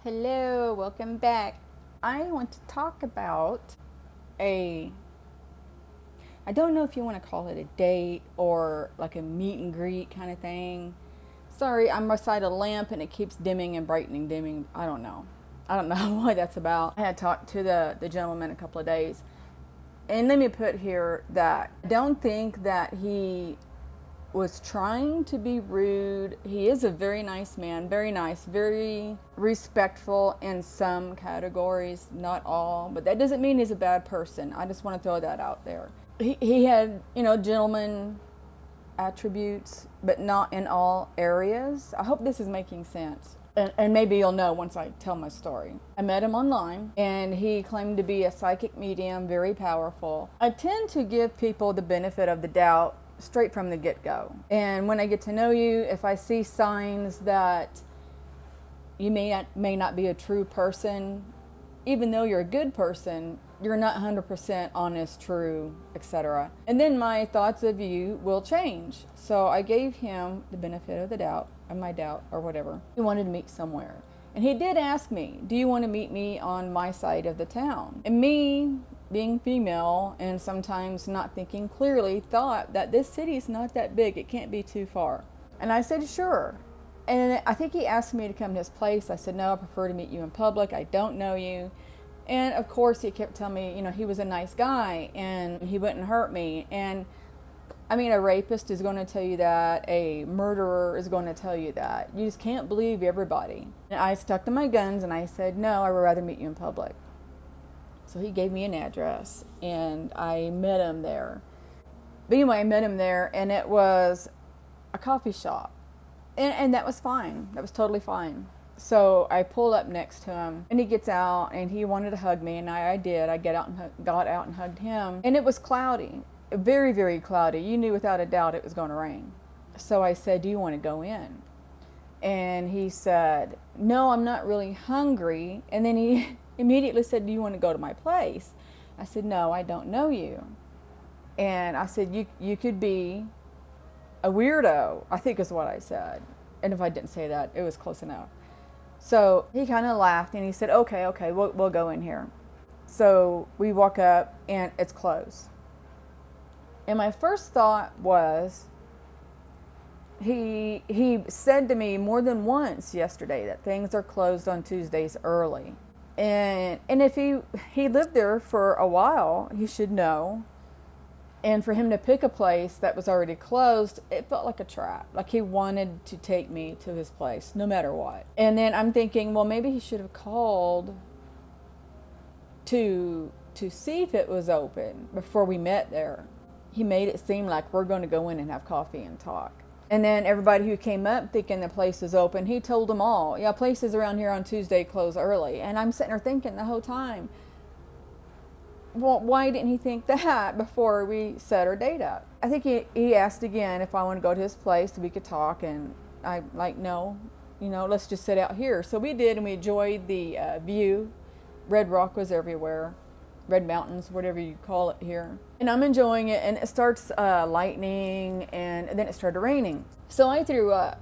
Hello, welcome back. I want to talk about a, I don't know if you want to call it a date or like a meet and greet kind of thing. Sorry, I'm beside a lamp and it keeps dimming and brightening, dimming. I don't know. I don't know what that's about. I had talked to the gentleman a couple of days. And let me put here that I don't think that he was trying to be rude. He is a very nice man, very nice, very respectful in some categories, not all, but that doesn't mean he's a bad person. I just want to throw that out there. He had, gentleman attributes, but not in all areas. I hope this is making sense. And maybe you'll know once I tell my story. I met him online, and he claimed to be a psychic medium, very powerful. I tend to give people the benefit of the doubt straight from the get-go. And when I get to know you, if I see signs that you may not be a true person, even though you're a good person, you're not 100% honest, true, etc. And then my thoughts of you will change. So I gave him the benefit of the doubt, of my doubt, or whatever. He wanted to meet somewhere. And he did ask me, do you want to meet me on my side of the town? And me, being female and sometimes not thinking clearly, thought that this city is not that big. It can't be too far. And I said, sure. And I think he asked me to come to his place. I said, no, I prefer to meet you in public. I don't know you. And of course, he kept telling me, he was a nice guy and he wouldn't hurt me. And I mean, a rapist is going to tell you that. A murderer is going to tell you that. You just can't believe everybody. And I stuck to my guns and I said, no, I would rather meet you in public. So he gave me an address and I met him there. But anyway, I met him there and it was a coffee shop. And that was fine. That was totally fine. So I pulled up next to him and he gets out and he wanted to hug me and I did. I got out and hugged him. And it was cloudy, very, very cloudy. You knew without a doubt it was going to rain. So I said, do you want to go in? And he said, no, I'm not really hungry. And then he immediately said, do you want to go to my place? I said, no, I don't know you. And I said, you could be a weirdo, I think is what I said. And if I didn't say that, it was close enough. So he kind of laughed and he said, okay, we'll go in here. So we walk up and it's closed. And my first thought was, he said to me more than once yesterday that things are closed on Tuesdays early. And if he lived there for a while, he should know. And for him to pick a place that was already closed, it felt like a trap. Like he wanted to take me to his place, no matter what. And then I'm thinking, well, maybe he should have called to see if it was open before we met there. He made it seem like we're going to go in and have coffee and talk. And then everybody who came up thinking the place is open, he told them all, yeah, places around here on Tuesday close early. And I'm sitting there thinking the whole time, well, why didn't he think that before we set our date up? I think he asked again if I want to go to his place so we could talk. And I like, no, let's just sit out here. So we did, and we enjoyed the view. Red rock was everywhere. Red mountains, whatever you call it here. And I'm enjoying it, and it starts lightning, and then it started raining. So I threw up.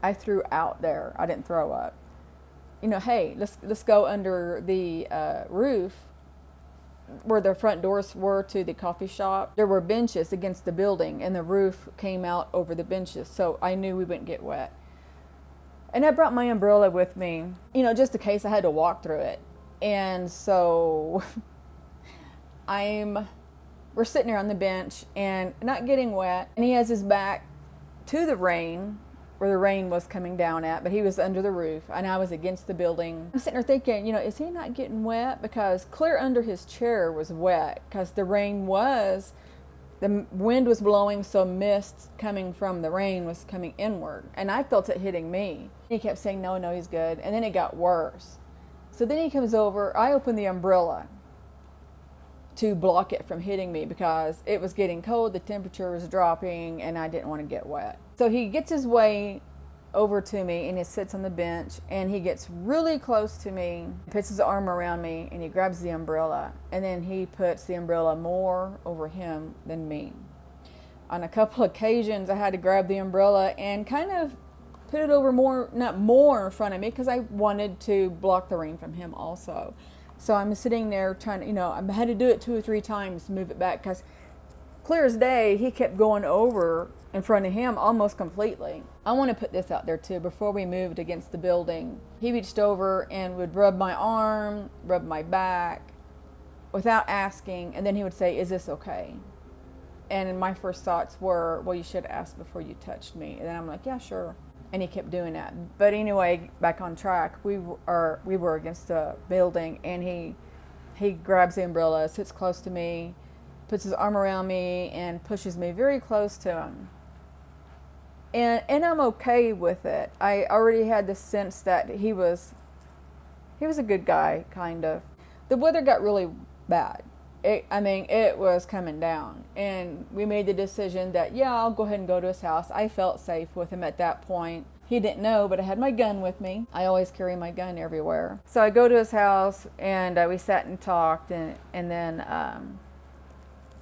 I threw out there. I didn't throw up. Hey, let's go under the roof where the front doors were to the coffee shop. There were benches against the building, and the roof came out over the benches, so I knew we wouldn't get wet. And I brought my umbrella with me, just in case I had to walk through it. And so we're sitting there on the bench and not getting wet. And he has his back to the rain, where the rain was coming down at, but he was under the roof and I was against the building. I'm sitting there thinking, is he not getting wet? Because clear under his chair was wet because the wind was blowing, so mist coming from the rain was coming inward. And I felt it hitting me. He kept saying, no, he's good. And then it got worse. So then he comes over, I open the umbrella to block it from hitting me because it was getting cold, the temperature was dropping, and I didn't want to get wet. So he gets his way over to me and he sits on the bench and he gets really close to me, puts his arm around me, and he grabs the umbrella, and then he puts the umbrella more over him than me. On a couple occasions I had to grab the umbrella and kind of put it over more, not more in front of me, because I wanted to block the rain from him also. So I'm sitting there trying to, I had to do it 2 or 3 times to move it back, because clear as day, he kept going over in front of him almost completely. I want to put this out there too. Before we moved against the building, he reached over and would rub my arm, rub my back, without asking, and then he would say, "Is this okay?" And my first thoughts were, well, you should ask before you touched me. And then I'm like, yeah, sure. And he kept doing that. But anyway, back on track, we were against the building, and he grabs the umbrella, sits close to me, puts his arm around me, and pushes me very close to him. And I'm okay with it. I already had the sense that he was a good guy, kind of. The weather got really bad. It was coming down, and we made the decision that, yeah, I'll go ahead and go to his house. I felt safe with him at that point. He didn't know, but I had my gun with me. I always carry my gun everywhere. So I go to his house, and we sat and talked, and then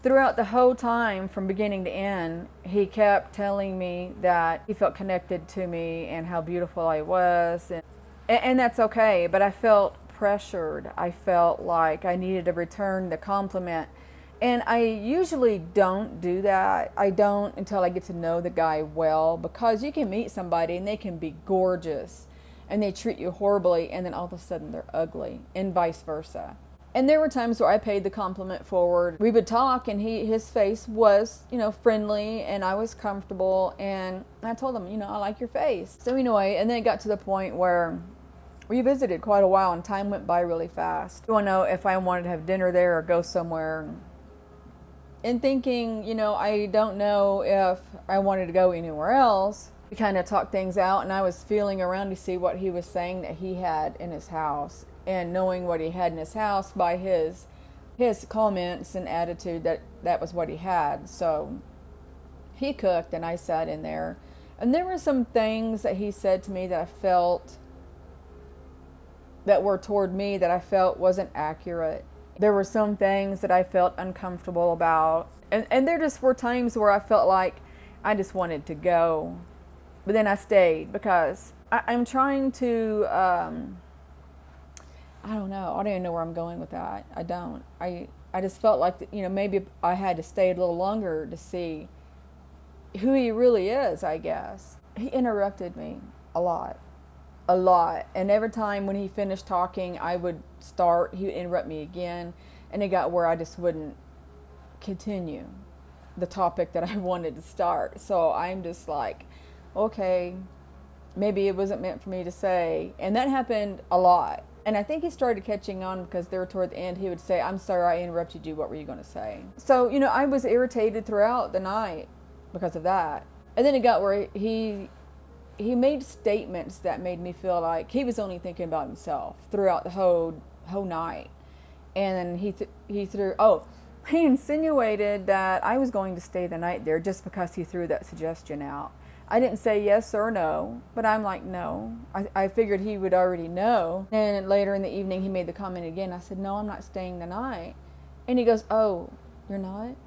throughout the whole time, from beginning to end, he kept telling me that he felt connected to me and how beautiful I was, and that's okay, but I felt pressured. I felt like I needed to return the compliment. And I usually don't do that. I don't until I get to know the guy well, because you can meet somebody and they can be gorgeous and they treat you horribly, and then all of a sudden they're ugly, and vice versa. And there were times where I paid the compliment forward. We would talk, and his face was, friendly, and I was comfortable, and I told him, I like your face. So anyway, and then it got to the point where we visited quite a while, and time went by really fast. I don't know if I wanted to have dinner there or go somewhere. And thinking, I don't know if I wanted to go anywhere else. We kind of talked things out, and I was feeling around to see what he was saying that he had in his house. And knowing what he had in his house by his comments and attitude, that was what he had. So he cooked, and I sat in there. And there were some things that he said to me that I felt that were toward me that I felt wasn't accurate. There were some things that I felt uncomfortable about. And there just were times where I felt like I just wanted to go. But then I stayed, because I'm trying to, I don't know. I don't even know where I'm going with that. I don't. I just felt like, maybe I had to stay a little longer to see who he really is, I guess. He interrupted me a lot. And every time when he finished talking, I would start, he would interrupt me again, and it got where I just wouldn't continue the topic that I wanted to start. So I'm just like, okay, maybe it wasn't meant for me to say. And that happened a lot. And I think he started catching on, because there toward the end he would say, "I'm sorry I interrupted you, what were you going to say?" So, I was irritated throughout the night because of that. And then it got where he made statements that made me feel like he was only thinking about himself throughout the whole night. And then he insinuated that I was going to stay the night there just because he threw that suggestion out. I didn't say yes or no, but I'm like, no. I figured he would already know. And later in the evening, he made the comment again. I said, no, I'm not staying the night. And he goes, oh, you're not?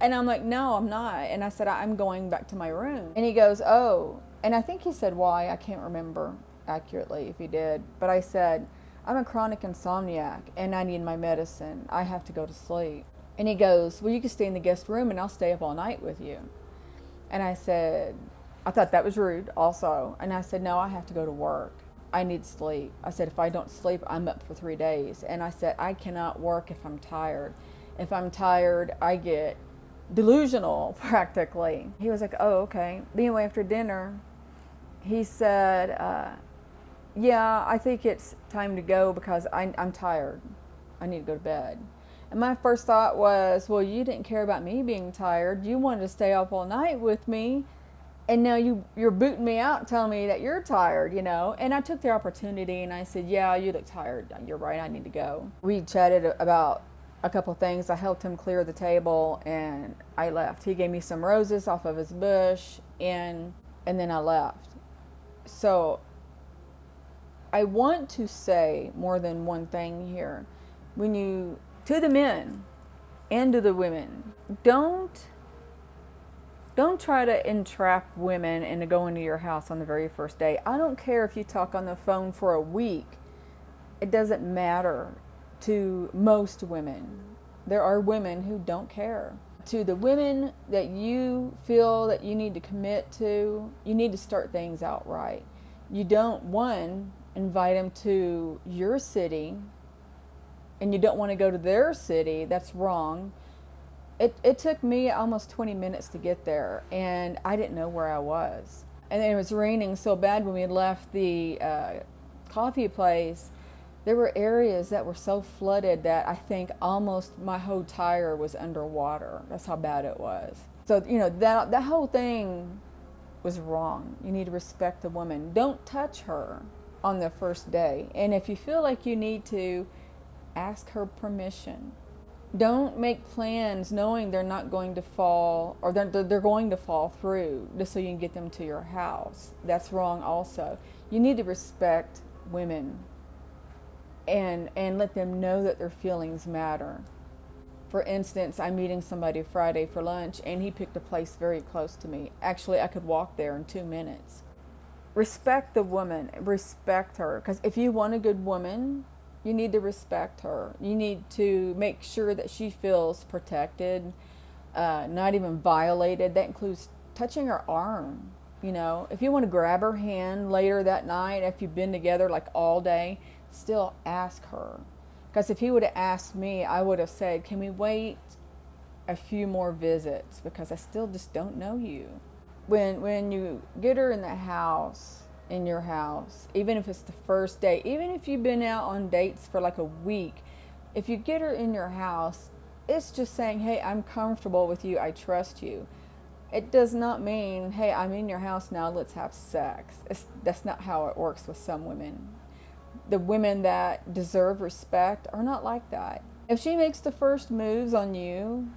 And I'm like, no, I'm not. And I said, I'm going back to my room. And he goes, oh. And I think he said why. I can't remember accurately if he did. But I said, I'm a chronic insomniac, and I need my medicine. I have to go to sleep. And he goes, well, you can stay in the guest room, and I'll stay up all night with you. And I said, I thought that was rude also. And I said, no, I have to go to work. I need sleep. I said, if I don't sleep, I'm up for 3 days. And I said, I cannot work if I'm tired. If I'm tired, I get delusional practically. He was like, oh, okay. Anyway, after dinner, he said, yeah, I think it's time to go because I'm tired. I need to go to bed. And my first thought was, well, you didn't care about me being tired. You wanted to stay up all night with me. And now you're booting me out and telling me that you're tired, And I took the opportunity and I said, yeah, you look tired. You're right, I need to go. We chatted about a couple things. I helped him clear the table and I left. He gave me some roses off of his bush and then I left. So I want to say more than one thing here. To the men and to the women, don't Don't try to entrap women into going to your house on the very first day. I don't care if you talk on the phone for a week. It doesn't matter to most women. There are women who don't care. To the women that you feel that you need to commit to, you need to start things out right. You don't, one, invite them to your city, and you don't want to go to their city. That's wrong. It took me almost 20 minutes to get there, and I didn't know where I was. And it was raining so bad when we left the coffee place. There were areas that were so flooded that I think almost my whole tire was underwater. That's how bad it was. So, that whole thing was wrong. You need to respect the woman. Don't touch her on the first day. And if you feel like you need to, ask her permission. Don't make plans knowing they're not going to fall, or they're going to fall through, just so you can get them to your house. That's wrong also. You need to respect women and let them know that their feelings matter. For instance, I'm meeting somebody Friday for lunch, and he picked a place very close to me. Actually, I could walk there in 2 minutes. Respect the woman. Respect her. Because if you want a good woman, you need to respect her. You need to make sure that she feels protected, not even violated. That includes touching her arm. If you want to grab her hand later that night, if you've been together like all day, still ask her. Because if he would have asked me, I would have said, can we wait a few more visits? Because I still just don't know you. When you get her in the house, in your house, even if it's the first day, even if you've been out on dates for like a week, if you get her in your house, it's just saying, hey, I'm comfortable with you, I trust you. It does not mean, hey, I'm in your house now, let's have sex. That's not how it works with some women. The women that deserve respect are not like that. If she makes the first moves on you,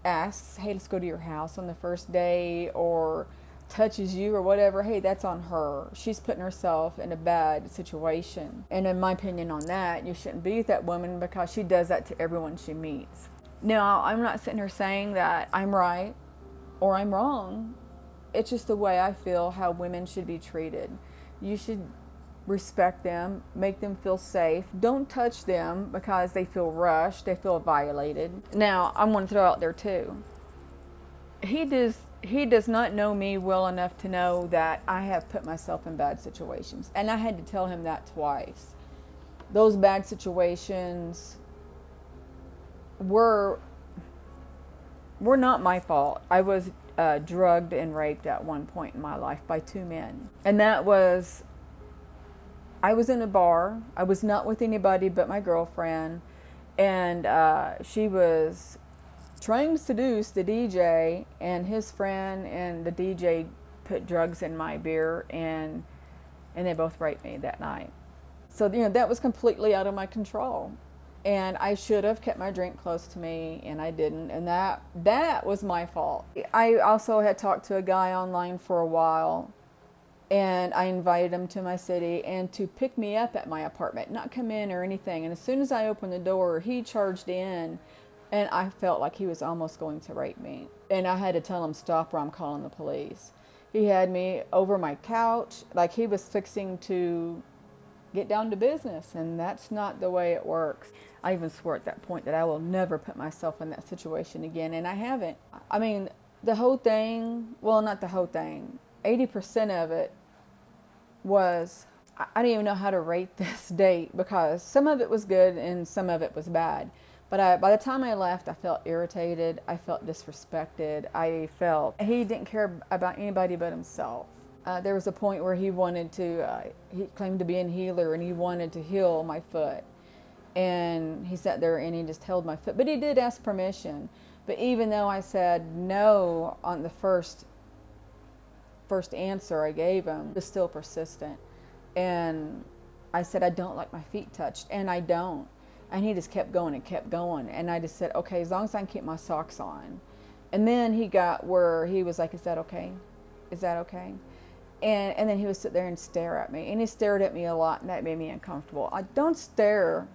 asks, hey, let's go to your house on the first day, or touches you or whatever, hey, that's on her. She's putting herself in a bad situation. And in my opinion on that, you shouldn't be with that woman, because she does that to everyone she meets. Now, I'm not sitting here saying that I'm right or I'm wrong. It's just the way I feel how women should be treated. You should respect them, make them feel safe. Don't touch them because they feel rushed, they feel violated. Now, I'm going to throw out there too, he does not know me well enough to know that I have put myself in bad situations. And I had to tell him that twice. Those bad situations were not my fault. I was drugged and raped at one point in my life by 2 men. And that was, I was in a bar. I was not with anybody but my girlfriend. And she was trying to seduce the DJ, and his friend and the DJ put drugs in my beer, and they both raped me that night. So, that was completely out of my control. And I should have kept my drink close to me, and I didn't. And that was my fault. I also had talked to a guy online for a while, and I invited him to my city and to pick me up at my apartment, not come in or anything. And as soon as I opened the door, he charged in, and I felt like he was almost going to rape me. And I had to tell him, stop or I'm calling the police. He had me over my couch like he was fixing to get down to business, and that's not the way it works. I even swore at that point that I will never put myself in that situation again, and I haven't. I mean, the whole thing, well, not the whole thing, 80% of it was, I didn't even know how to rate this date, because some of it was good and some of it was bad. But by the time I left, I felt irritated. I felt disrespected. I felt he didn't care about anybody but himself. There was a point where he wanted to, he claimed to be a healer, and he wanted to heal my foot. And he sat there and he just held my foot. But he did ask permission. But even though I said no on the first answer I gave him, he was still persistent. And I said, I don't like my feet touched. And I don't. And he just kept going and kept going. And I just said, okay, as long as I can keep my socks on. And then he got where he was like, is that okay? Is that okay? And then he would sit there and stare at me. And he stared at me a lot, and that made me uncomfortable. I don't stare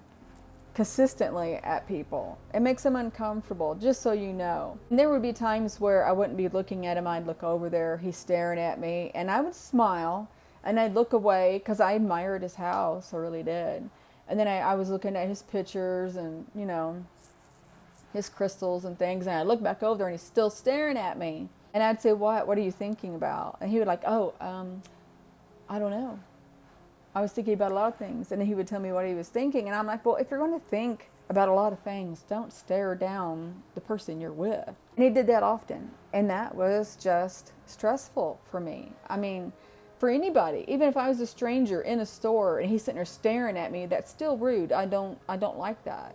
consistently at people. It makes them uncomfortable, just so you know. And there would be times where I wouldn't be looking at him. I'd look over there, he's staring at me, and I would smile, and I'd look away because I admired his house, I really did. And then I was looking at his pictures and, you know, his crystals and things, and I look back over there and he's still staring at me. And I'd say, what are you thinking about? And he would like, I don't know. I was thinking about a lot of things. And then he would tell me what he was thinking. And I'm like, well, if you're going to think about a lot of things, don't stare down the person you're with. And he did that often. And that was just stressful for me. I mean, for anybody, even if I was a stranger in a store and he's sitting there staring at me, that's still rude. I don't like that.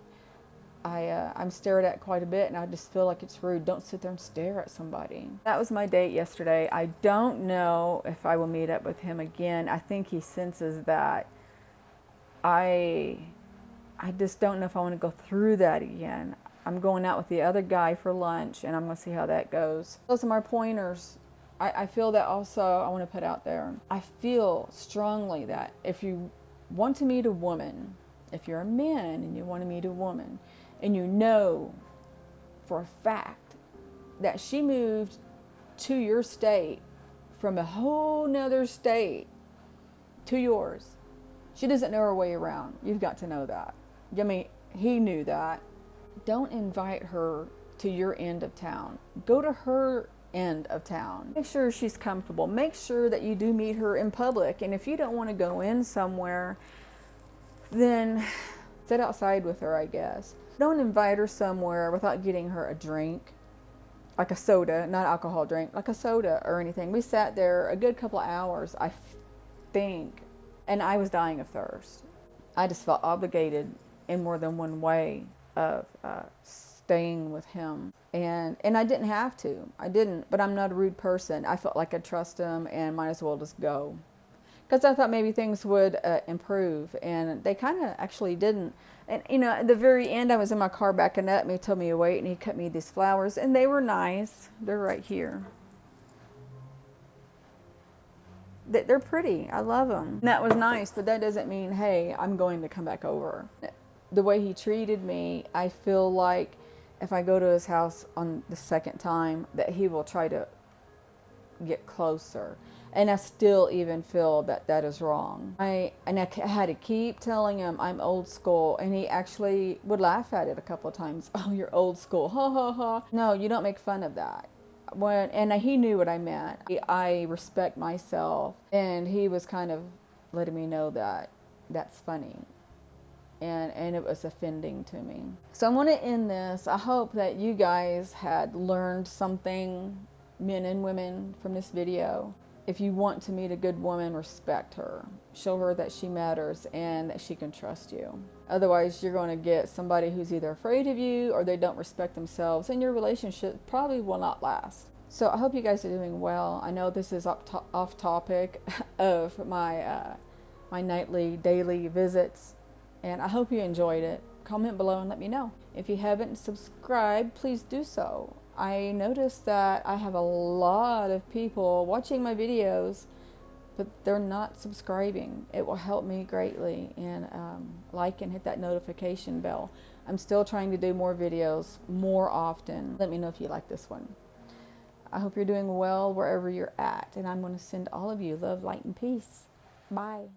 I'm stared at quite a bit, and I just feel like it's rude. Don't sit there and stare at somebody. That was my date yesterday. I don't know if I will meet up with him again. I think he senses that. I just don't know if I want to go through that again. I'm going out with the other guy for lunch, and I'm going to see how that goes. Those are my pointers. I feel that also I want to put out there. I feel strongly that if you want to meet a woman, if you're a man and you want to meet a woman, and you know for a fact that she moved to your state from a whole nother state to yours, she doesn't know her way around. You've got to know that. I mean, he knew that. Don't invite her to your end of town. Go to her end of town. Make sure she's comfortable. Make sure that you do meet her in public. And if you don't want to go in somewhere, then sit outside with her, I guess. Don't invite her somewhere without getting her a drink, like a soda, not alcohol drink, like a soda or anything. We sat there a good couple of hours, I think, and I was dying of thirst. I just felt obligated in more than one way of staying with him. And I didn't have to. I didn't, but I'm not a rude person. I felt like I trust him and might as well just go. Because I thought maybe things would improve, and they kind of actually didn't. And, you know, at the very end, I was in my car backing up, and he told me to wait, and he cut me these flowers, and they were nice. They're right here. They're pretty. I love them. And that was nice, but that doesn't mean, hey, I'm going to come back over. The way he treated me, I feel like if I go to his house on the second time, that he will try to get closer. And I still even feel that that is wrong. I had to keep telling him I'm old school, and he actually would laugh at it a couple of times. Oh, you're old school, ha ha ha. No, you don't make fun of that. And he knew what I meant. I respect myself, and he was kind of letting me know that that's funny. And it was offending to me. So I want to end this. I hope that you guys had learned something, men and women, from this video. If you want to meet a good woman, respect her. Show her that she matters and that she can trust you. Otherwise, you're going to get somebody who's either afraid of you or they don't respect themselves, and your relationship probably will not last. So I hope you guys are doing well. I know this is off topic of my nightly, daily visits, and I hope you enjoyed it. Comment below and let me know. If you haven't subscribed, please do so. I noticed that I have a lot of people watching my videos, but they're not subscribing. It will help me greatly. And like and hit that notification bell. I'm still trying to do more videos more often. Let me know if you like this one. I hope you're doing well wherever you're at. And I'm going to send all of you love, light, and peace. Bye.